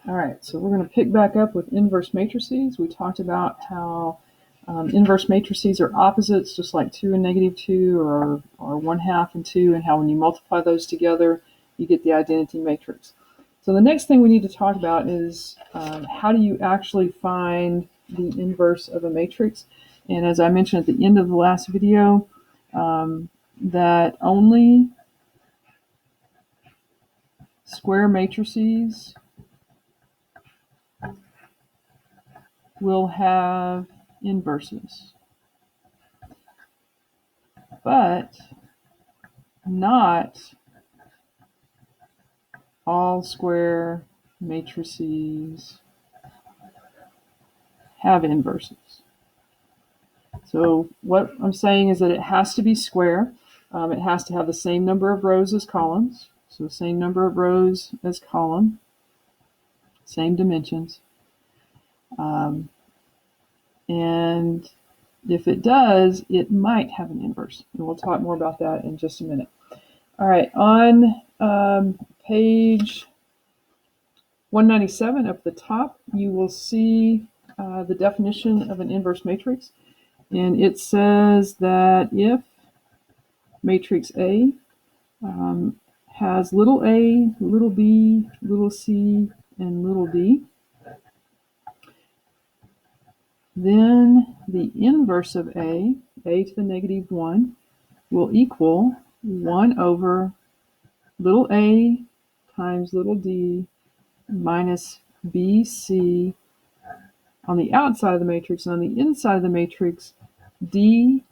All right, so we're going to pick back up with inverse matrices. We talked about how inverse matrices are opposites, just like 2 and -2, or 1/2 and 2, and how when you multiply those together, you get the identity matrix. So the next thing we need to talk about is how do you actually find the inverse of a matrix? And as I mentioned at the end of the last video, that only square matrices will have inverses, but not all square matrices have inverses. So what I'm saying is that it has to be square. It has to have the same number of rows as columns. So the same number of rows as column, same dimensions. And if it does, it might have an inverse. And we'll talk more about that in just a minute. All right, on page 197 up at the top, you will see the definition of an inverse matrix. And it says that if matrix A has little a, little b, little c, and little d, then the inverse of a to the -1, will equal 1 over little a times little d minus bc on the outside of the matrix, and on the inside of the matrix, d,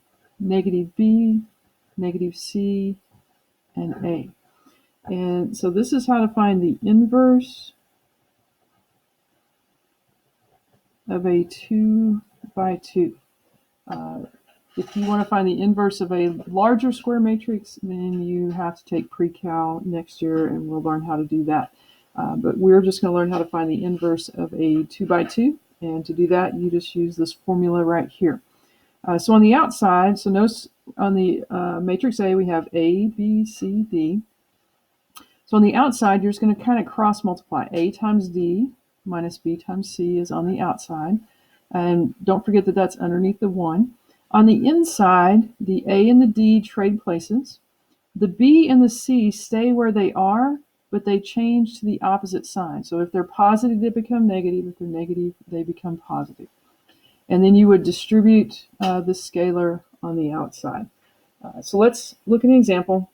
-b, -c, and a. And so this is how to find the inverse of a 2 by 2. If you want to find the inverse of a larger square matrix, then you have to take pre-cal next year, and we'll learn how to do that. But we're just going to learn how to find the inverse of a 2 by 2, and to do that, you just use this formula right here. So on the outside, so notice on the matrix A, we have A, B, C, D. So on the outside, you're just going to kind of cross multiply. A times D minus B times C is on the outside. And don't forget that that's underneath the 1. On the inside, the A and the D trade places. The B and the C stay where they are, but they change to the opposite sign. So if they're positive, they become negative. If they're negative, they become positive. And then you would distribute the scalar on the outside. So let's look at an example.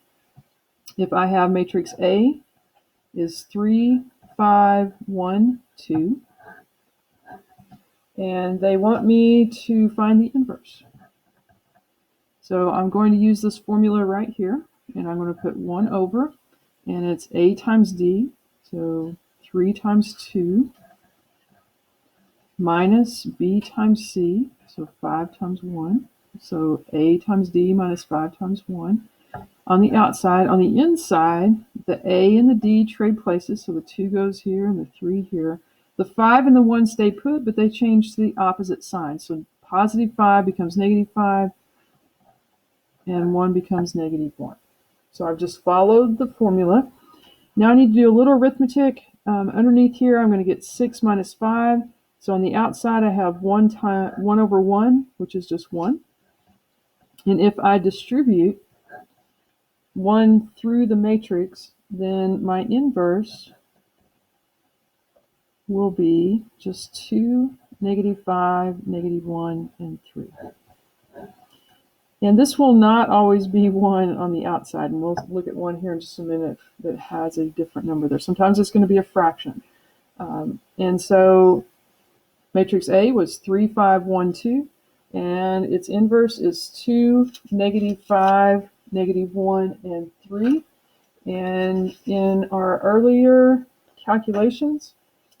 If I have matrix A is 3, 5, 1, 2, and they want me to find the inverse. So I'm going to use this formula right here, and I'm going to put 1 over, and it's A times D, so 3 times 2, minus B times C, so 5 times 1, so A times D minus 5 times 1. On the outside, on the inside, the A and the D trade places, so the 2 goes here and the 3 here. The 5 and the 1 stay put, but they change to the opposite sign. So positive 5 becomes -5, and 1 becomes -1. So I've just followed the formula. Now I need to do a little arithmetic. Underneath here, I'm going to get 6 minus 5. So on the outside, I have 1 over 1, which is just 1. And if I distribute 1 through the matrix, then my inverse will be just 2, -5, -1, and 3. And this will not always be 1 on the outside, and we'll look at one here in just a minute that has a different number there. Sometimes it's going to be a fraction. And so matrix A was 3, 5, 1, 2, and its inverse is 2, -5, -1, and 3. And in our earlier calculations,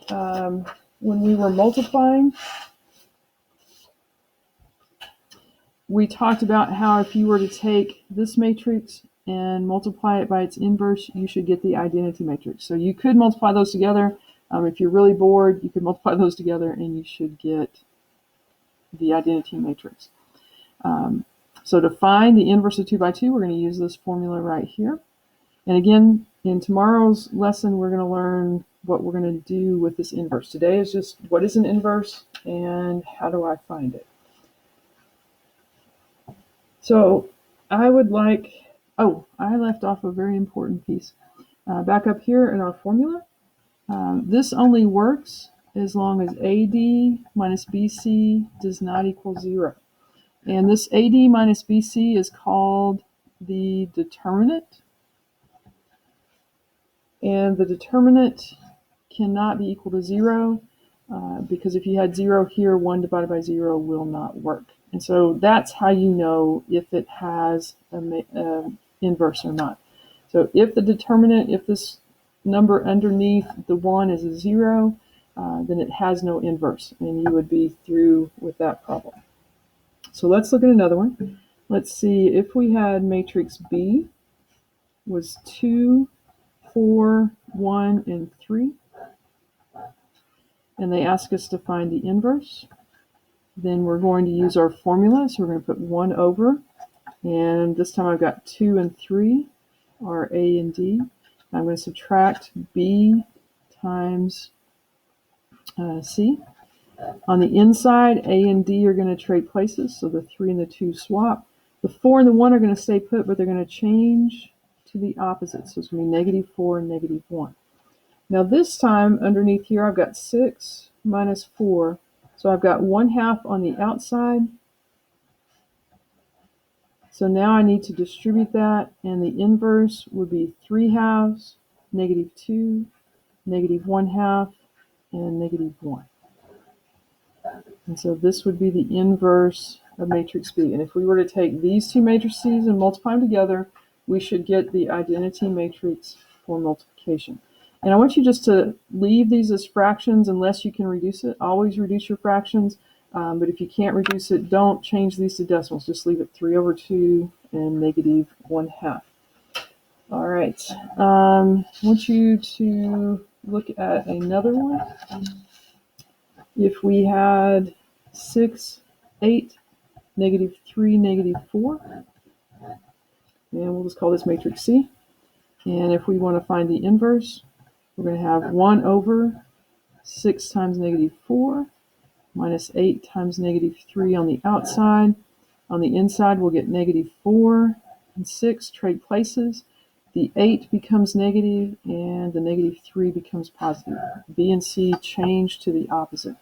when we were multiplying, we talked about how if you were to take this matrix and multiply it by its inverse, you should get the identity matrix. So you could multiply those together. If you're really bored, you could multiply those together and you should get the identity matrix. So to find the inverse of 2 by 2, we're going to use this formula right here. And again, in tomorrow's lesson, we're going to learn what we're going to do with this inverse. Today is just what is an inverse and how do I find it. So I would like, I left off a very important piece. Back up here in our formula, this only works as long as AD minus BC does not equal 0. And this AD minus BC is called the determinant. And the determinant cannot be equal to 0 because if you had 0 here, 1 divided by 0 will not work. And so that's how you know if it has an inverse or not. So if the determinant, if this number underneath the 1 is a 0, then it has no inverse, and you would be through with that problem. So let's look at another one. Let's see if we had matrix B was 2, 4, 1, and 3, and they ask us to find the inverse. Then we're going to use our formula, so we're going to put 1 over, and this time I've got 2 and 3 are A and D. I'm going to subtract B times C. On the inside, A and D are going to trade places, so the 3 and the 2 swap. The 4 and the 1 are going to stay put, but they're going to change to the opposite, so it's going to be -4 and -1. Now this time, underneath here, I've got 6 minus 4, so I've got 1/2 on the outside. So now I need to distribute that, and the inverse would be 3/2, -2, -1/2, and -1. And so this would be the inverse of matrix B. And if we were to take these two matrices and multiply them together, we should get the identity matrix for multiplication. And I want you just to leave these as fractions unless you can reduce it. Always reduce your fractions. But if you can't reduce it, don't change these to decimals. Just leave it 3/2 and -1/2. All right. I want you to look at another one. If we had 6, 8, -3, -4, and we'll just call this matrix C. And if we want to find the inverse, we're going to have 1 over 6 times -4 minus 8 times -3 on the outside. On the inside, we'll get -4 and 6 trade places. The 8 becomes negative, and the -3 becomes positive. B and C change to the opposite.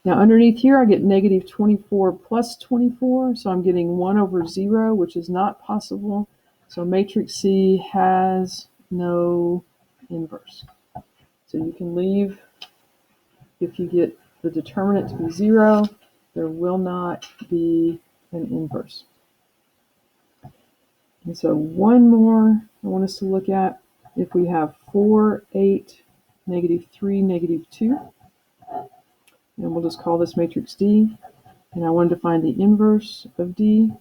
Now underneath here, I get -24 plus 24, so I'm getting 1 over 0, which is not possible. So matrix C has no inverse. So you can leave, if you get the determinant to be 0, there will not be an inverse. And so one more I want us to look at. If we have 4, 8, -3, -2, and we'll just call this matrix D, and I wanted to find the inverse of D,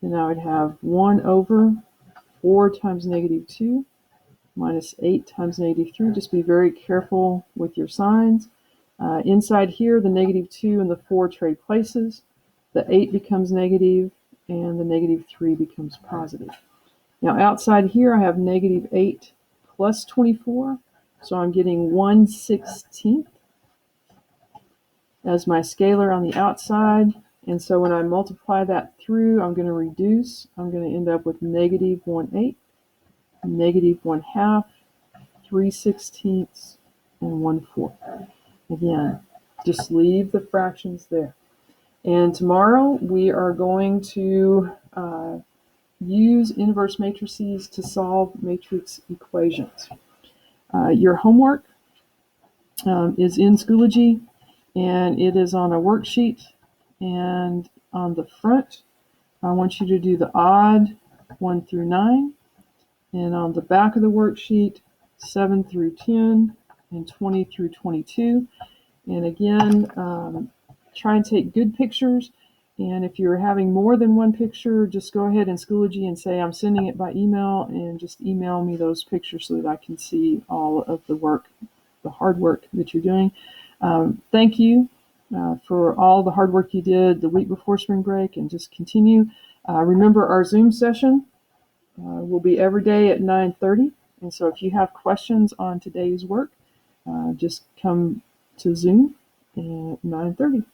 then I would have 1 over 4 times -2 minus 8 times -3. Just be very careful with your signs. Inside here, the -2 and the 4 trade places. The 8 becomes negative, and the -3 becomes positive. Now outside here, I have -8 plus 24, so I'm getting 1/16 as my scalar on the outside. And so when I multiply that through, I'm going to reduce. I'm going to end up with -1/8, -1/2, 3/16, and 1/4. Again, just leave the fractions there. And tomorrow we are going to use inverse matrices to solve matrix equations. Your homework is in Schoology, and it is on a worksheet. And on the front, I want you to do the odd 1 through 9. And on the back of the worksheet, 7 through 10 and 20 through 22. And again, try and take good pictures. And if you're having more than one picture, just go ahead in Schoology and say, I'm sending it by email, and just email me those pictures so that I can see all of the work, the hard work that you're doing. Thank you for all the hard work you did the week before spring break, and just continue. Remember, our Zoom session will be every day at 9:30. And so if you have questions on today's work, just come to Zoom at 9:30.